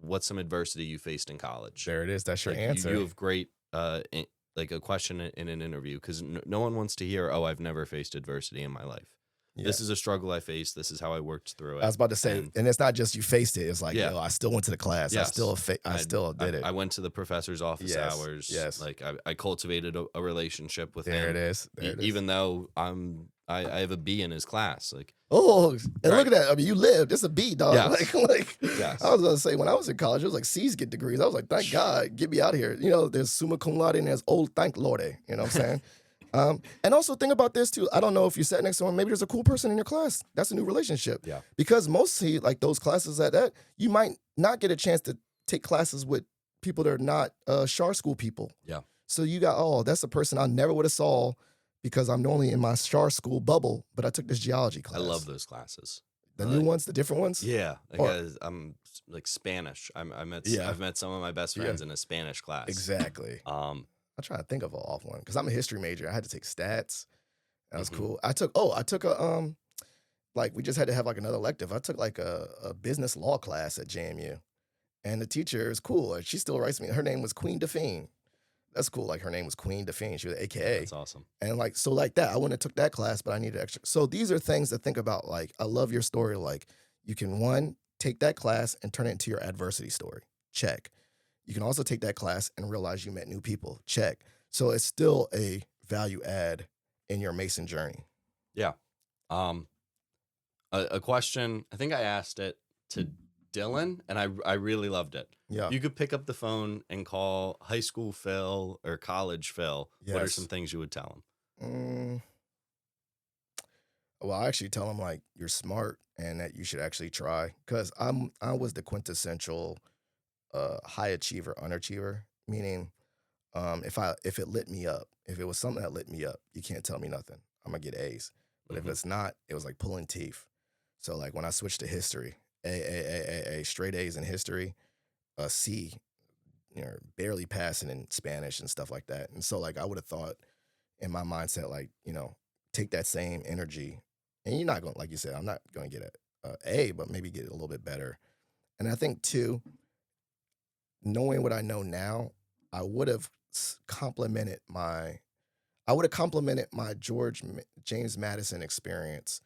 what's some adversity you faced in college? There it is. That's your like, answer. You have great, like a question in an interview, because no one wants to hear, oh, I've never faced adversity in my life. Yeah. This is a struggle I faced. This is how I worked through it. I was about to say, and it's not just you faced it. It's like, I still went to the class. Yes. I still did it. I went to the professor's office hours. Yes. Like I cultivated a relationship with him. There it is. Even though I have a B in his class. Like, oh, and look at that. I mean, you lived. It's a B, dog. Yes. Like yes. I was going to say, when I was in college, it was like C's get degrees. I was like, thank God, get me out of here. There's summa cum laude and there's old thank Lorde. You know what I'm saying? And also think about this too. I don't know if you sat next to someone, maybe there's a cool person in your class. That's a new relationship. Yeah. Because mostly like those classes at that, you might not get a chance to take classes with people that are not Shar School people. Yeah. So you got, that's a person I never would have saw because I'm normally in my Shar School bubble, but I took this geology class. I love those classes. The new ones, the different ones? Yeah, Or because I'm like Spanish. yeah, I've met some of my best yeah, friends in a Spanish class. exactly. Um, I'm trying to think of an off one because I'm a history major. I had to take stats. That was mhm. cool. I took a like we just had to have like another elective. I took like a business law class at JMU, and the teacher is cool. Like, she still writes me. Her name was Queen Delphine. That's cool. Like her name was Queen Delphine. She was Yeah, AKA. that's awesome. And like so like that, I wouldn't have took that class, but I needed extra. So these are things to think about. Like I love your story. Like you can one take that class and turn it into your adversity story. Check. You can also take that class and realize you met new people. Check. So it's still a value add in your Mason journey. Yeah. Um, a question. I think I asked it to Dylan, and I really loved it. Yeah. If you could pick up the phone and call high school Phil or college Phil, what are some Yes. things you would tell him? Mm, well, I actually tell them like you're smart and that you should actually try because I was the quintessential high achiever, underachiever. Meaning, if it lit me up, if it was something that lit me up, you can't tell me nothing. I'm gonna get A's. But if Mhm. it's not, it was like pulling teeth. So like when I switched to history, A, straight A's in history, a C, barely passing in Spanish and stuff like that. And so like I would have thought in my mindset, like, take that same energy. And you're not going, like you said, I'm not going to get a, but maybe get it a little bit better. And I think too, knowing what I know now, I would have complimented my James Madison experience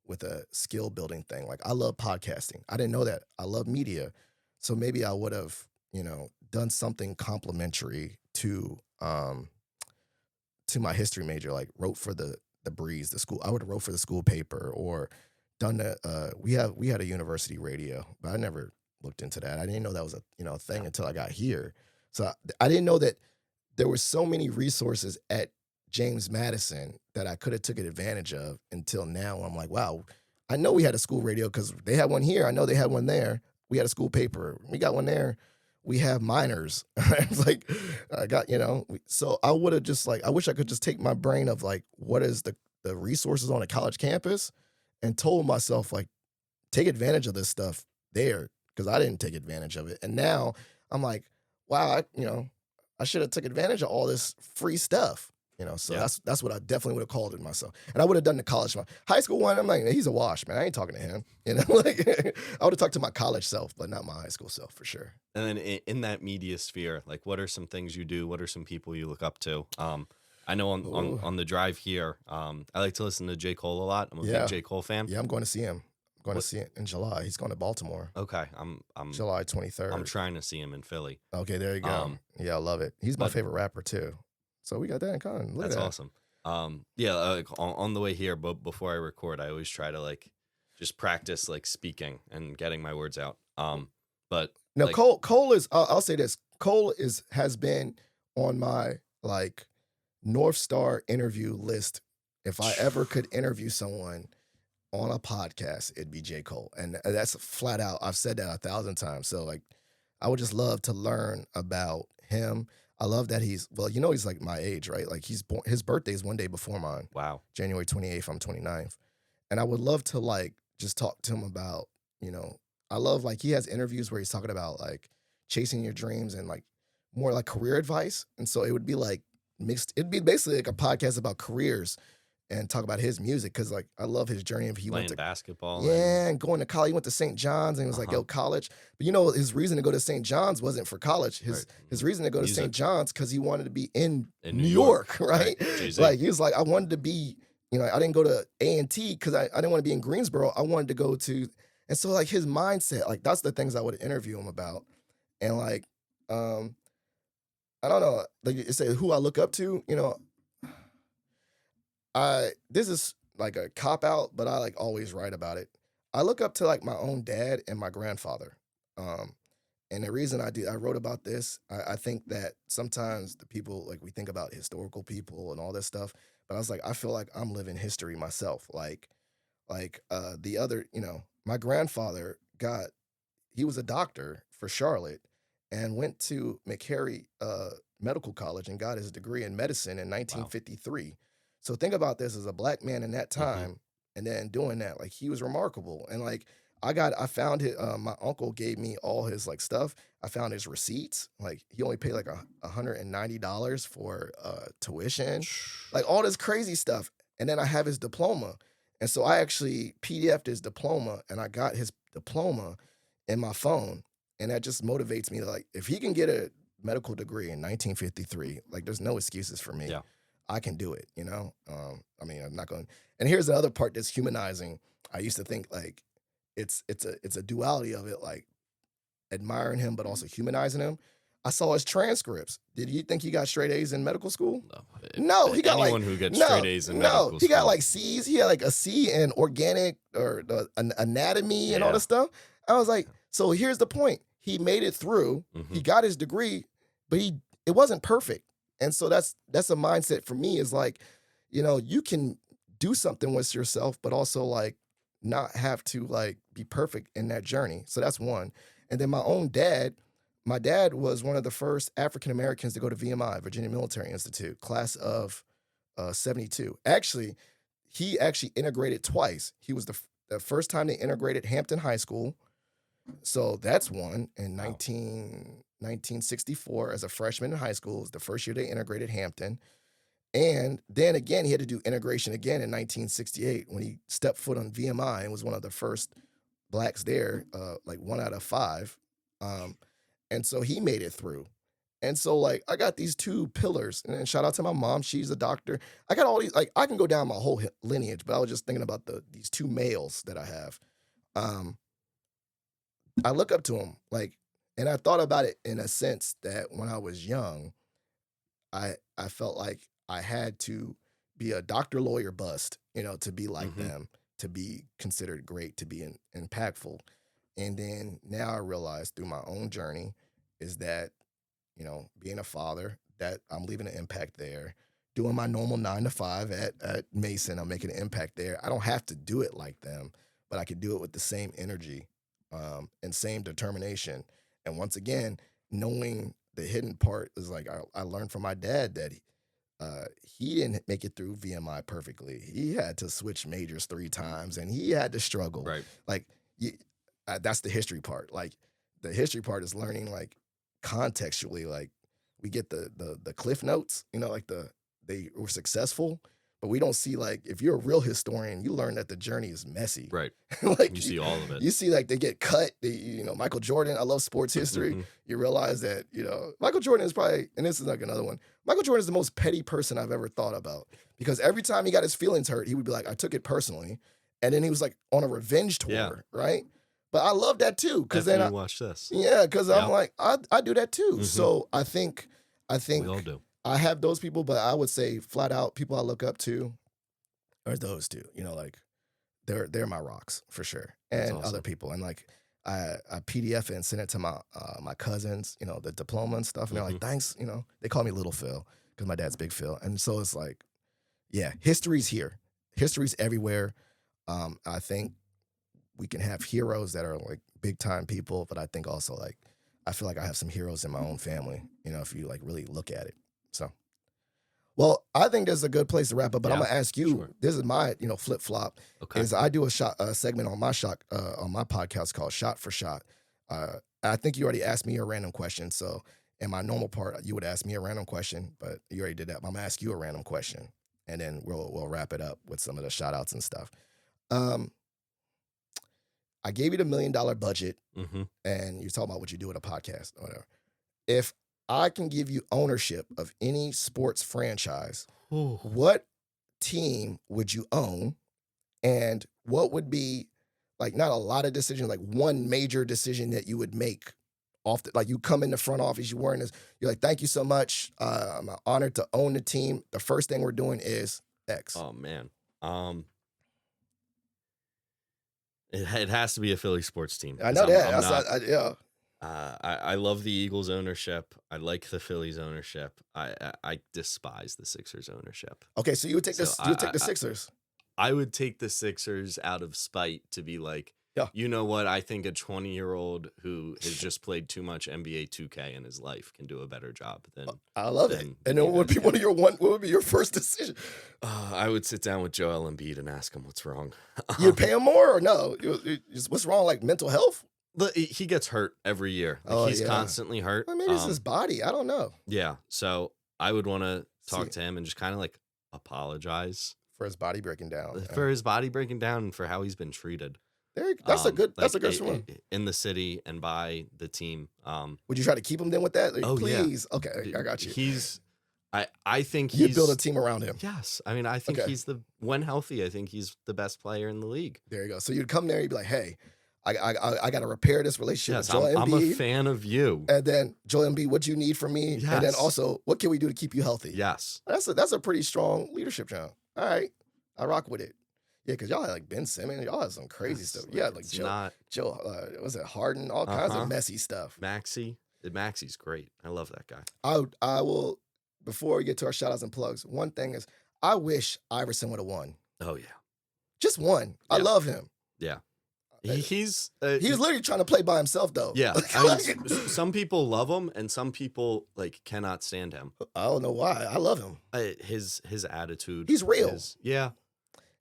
with a skill building thing. Like I love podcasting. I didn't know that. I love media. So maybe I would have, done something complementary to my history major, like wrote for the Breeze, the school. I would have wrote for the school paper or done the we had a university radio, but I never looked into that. I didn't know that was a a thing until I got here. So I didn't know that there were so many resources at James Madison that I could have taken advantage of until now. I'm like, wow, I know we had a school radio because they had one here. I know they had one there. We had a school paper. We got one there. We have minors. It's like I got, so I would have just like I wish I could just take my brain of like what is the resources on a college campus and told myself like take advantage of this stuff there because I didn't take advantage of it. And now I'm like, wow, I should have took advantage of all this free stuff. So Yeah. that's what I definitely would have called it myself. And I would have done the college one. High school one, I'm like, he's a wash, man. I ain't talking to him. Like I would have talked to my college self, but not my high school self for sure. And then in that media sphere, like what are some things you do? What are some people you look up to? I know on the drive here, I like to listen to J. Cole a lot. I'm a big J. Cole fan. Yeah, I'm going to see him. I'm going to see it in July. He's going to Baltimore. Okay, I'm July 23rd. I'm trying to see him in Philly. Okay, there you go. Yeah, I love it. He's my favorite rapper too. So we got that in common. Look That's at that. awesome. Yeah, like on the way here, but before I record, I always try to like just practice like speaking and getting my words out. But no, like, Cole is. I'll say this. Cole has been on my like North Star interview list. If I ever could interview someone on a podcast, it'd be J. Cole, and that's flat out. I've said that 1,000 times. So like, I would just love to learn about him. I love that he's like my age, right? Like he's born, his birthday is one day before mine. wow. January 28th, I'm 29th. And I would love to like just talk to him about, I love like he has interviews where he's talking about like chasing your dreams and like more like career advice. And so it would be like mixed, it'd be basically like a podcast about careers and talk about his music because like I love his journey. He Playing went to basketball. and going to college. He went to St. John's and he was like, yo, college. But his reason to go to St. John's wasn't for college. His reason to go to St. John's because he wanted to be in New York, right? Like he was like, I wanted to be, I didn't go to A&T because I didn't want to be in Greensboro. I wanted to go to, and so like his mindset, like that's the things I would interview him about. And like, I don't know, like you say who I look up to, this is like a cop out, but I like always write about it. I look up to like my own dad and my grandfather. And the reason I wrote about this, I think that sometimes the people like we think about historical people and all this stuff, but I was like, I feel like I'm living history myself. Like the other, my grandfather he was a doctor for Charlotte and went to McCary Medical College and got his degree in medicine in 1953. Wow. So think about this as a black man in that time, and then doing that. Like, he was remarkable. And like, I found it. My uncle gave me all his like stuff. I found his receipts. Like, he only paid like $190 for tuition, like all this crazy stuff. And then I have his diploma. And so I actually PDF'd his diploma, and I got his diploma in my phone. And that just motivates me to, like, if he can get a medical degree in 1953, like, there's no excuses for me. Yeah. I can do it, you know? I mean, I'm not going. And here's the other part that's humanizing. I used to think like it's a duality of it, like admiring him but also humanizing him. I saw his transcripts. Did you think he got straight A's in medical school? No, he got anyone who gets straight A's in medical school. He got like C's. He had like a C in organic or anatomy and all this stuff. I was like, so here's the point. He made it through. He got his degree, but it wasn't perfect. And so that's a mindset for me, is like, you know, you can do something with yourself, but also like not have to like be perfect in that journey. So that's one. And then my dad was one of the first African Americans to go to VMI, Virginia Military Institute, class of 72. Actually, he actually integrated twice. He was the first time they integrated Hampton High School. So that's one in 1964 as a freshman in high school. It was the first year they integrated Hampton. And then again, he had to do integration again in 1968 when he stepped foot on VMI and was one of the first blacks there, like 1 out of 5. And so he made it through. And so like I got these two pillars, and then shout out to my mom. She's a doctor. I got all these, like I can go down my whole lineage, but I was just thinking about these two males that I have. I look up to them, like, and I thought about it in a sense that when I was young, I felt like I had to be a doctor, lawyer, bust, you know, to be like them, to be considered great, to be impactful. And then now I realize through my own journey is that, you know, being a father, that I'm leaving an impact there. Doing my normal 9 to 5 at Mason, I'm making an impact there. I don't have to do it like them, but I can do it with the same energy and same determination. And once again, knowing the hidden part is like I learned from my dad that he didn't make it through VMI perfectly. He had to switch majors 3 times, and he had to struggle. Right. Like that's the history part. Like the history part is learning like contextually. Like we get the cliff notes, you know, like they were successful, but we don't see, like, if you're a real historian, you learn that the journey is messy. Right. Like you see all of it. You see, like, they get cut. You know, Michael Jordan, I love sports history. You realize that, you know, Michael Jordan is probably, and this is like another one, Michael Jordan is the most petty person I've ever thought about, because every time he got his feelings hurt, he would be like, I took it personally. And then he was like on a revenge tour, right? But I love that too, because then I watch this. Yeah, because I'm like, I do that too. So I think we all do. I have those people, but I would say flat out people I look up to are those two. You know, like they're my rocks for sure, and awesome. Other people. And like I PDF it and send it to my cousins. You know, the diploma and stuff, and they're like, thanks. You know, they call me Little Phil because my dad's Big Phil, and so it's like, yeah, history's here, history's everywhere. I think we can have heroes that are like big time people, but I think also like I feel like I have some heroes in my own family. You know, if you like really look at it. So, well, I think this is a good place to wrap up. But I'm gonna ask you. Sure. This is my flip flop. Okay. Is I do a segment on my podcast called Shot for Shot. I think you already asked me a random question. So in my normal part, you would ask me a random question, but you already did that. But I'm gonna ask you a random question, and then we'll wrap it up with some of the shout outs and stuff. I gave you the $1 million budget, and you're talking about what you do with a podcast or whatever. If I can give you ownership of any sports franchise, what team would you own? And what would be, like, not a lot of decisions, like one major decision that you would make off like you come in the front office, you're wearing this, you're like, thank you so much. I'm honored to own the team. The first thing we're doing is X. Oh, man. It has to be a Philly sports team. I know that. I love the Eagles ownership. I like the Phillies ownership. I despise the Sixers ownership. Okay, so you would take the Sixers. I would take the Sixers out of spite to be like, Yeah. You know what? I think a 20-year-old who has just played too much NBA 2K in his life can do a better job than. I love it. And then what would be what would be your first decision? I would sit down with Joel Embiid and ask him what's wrong. You'd pay him more or no? What's wrong? Like mental health? He gets hurt every year. He's constantly hurt. Well, maybe it's his body. I don't know. Yeah. So I would want to talk to him and just kind of like apologize for his body breaking down. For his body breaking down and for how he's been treated. That's a good one. In the city and by the team. Would you try to keep him then with that? Like, please. Yeah. Okay, I got you. I think you'd build a team around him. Yes. I mean, I think he's when healthy, I think he's the best player in the league. There you go. So you'd come there, you'd be like, hey, I got to repair this relationship with Joel Embiid. I'm a fan of you. And then, Joel Embiid, what you need from me? Yes. And then also, what can we do to keep you healthy? Yes. That's a pretty strong leadership job. All right. I rock with it. Yeah, because y'all had like Ben Simmons. Y'all had some crazy stuff. Yeah, like Joe, was it Harden? All kinds of messy stuff. Maxey's great. I love that guy. I will, before we get to our shout outs and plugs, one thing is, I wish Iverson would have won. Oh, yeah. Just one. Yeah. I love him. Yeah. He's literally trying to play by himself, though. Yeah. I mean, some people love him, and some people like cannot stand him. I don't know why. I love him. His attitude. He's real. Yeah.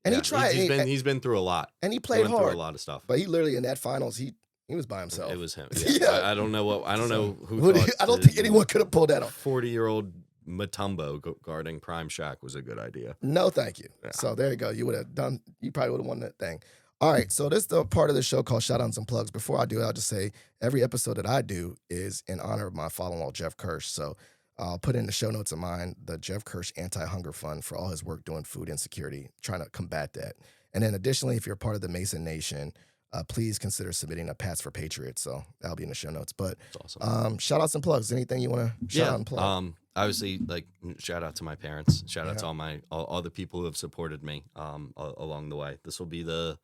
And he tried. He's been through a lot. And he played hard. Through a lot of stuff. But he literally in that finals, he was by himself. It was him. Yeah. I don't know who. I don't think anyone could have pulled that off. 40-year-old Mutombo guarding Prime Shaq was a good idea. No, thank you. Yeah. So there you go. You probably would have won that thing. All right, so this is the part of the show called Shout Outs and Plugs. Before I do it, I'll just say every episode that I do is in honor of my father-in-law, Jeff Kirsch. So I'll put in the show notes of mine the Jeff Kirsch Anti-Hunger Fund for all his work doing food insecurity, trying to combat that. And then additionally, if you're part of the Mason Nation, please consider submitting a Pats for Patriots. So that'll be in the show notes. But that's awesome. Shout outs and plugs. Anything you want to shout out and plug? Obviously, like shout out to my parents. Shout out to all the people who have supported me along the way. This will be the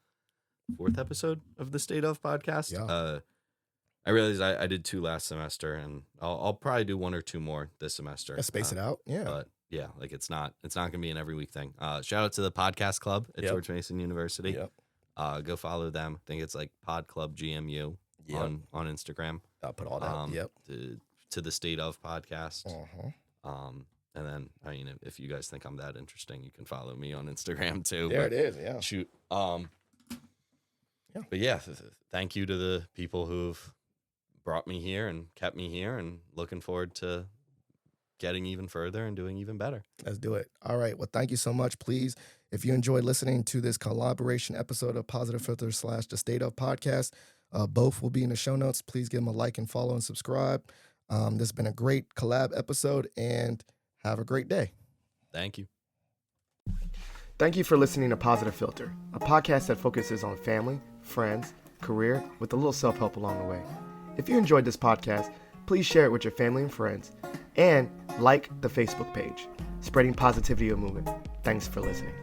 4th episode of the State of podcast. Yeah. I realized I did 2 last semester, and I'll probably do 1 or 2 more this semester. Space it out. Yeah. But yeah, like it's not gonna be an every week thing. Shout out to the podcast club at George Mason University. Yep. Go follow them. I think it's like Pod Club GMU on Instagram. I'll put all that. To the State of podcast. And then, I mean, if you guys think I'm that interesting, you can follow me on Instagram too. There it is. Yeah. Shoot. But yeah, thank you to the people who've brought me here and kept me here, and looking forward to getting even further and doing even better. Let's do it. All right. Well, thank you so much. Please, if you enjoyed listening to this collaboration episode of Positive Philter / The State of Podcast, both will be in the show notes. Please give them a like and follow and subscribe. This has been a great collab episode, and have a great day. Thank you. Thank you for listening to Positive Philter, a podcast that focuses on family, friends, career, with a little self-help along the way. If you enjoyed this podcast, please share it with your family and friends, and like the Facebook page, Spreading Positivity of Movement. Thanks for listening.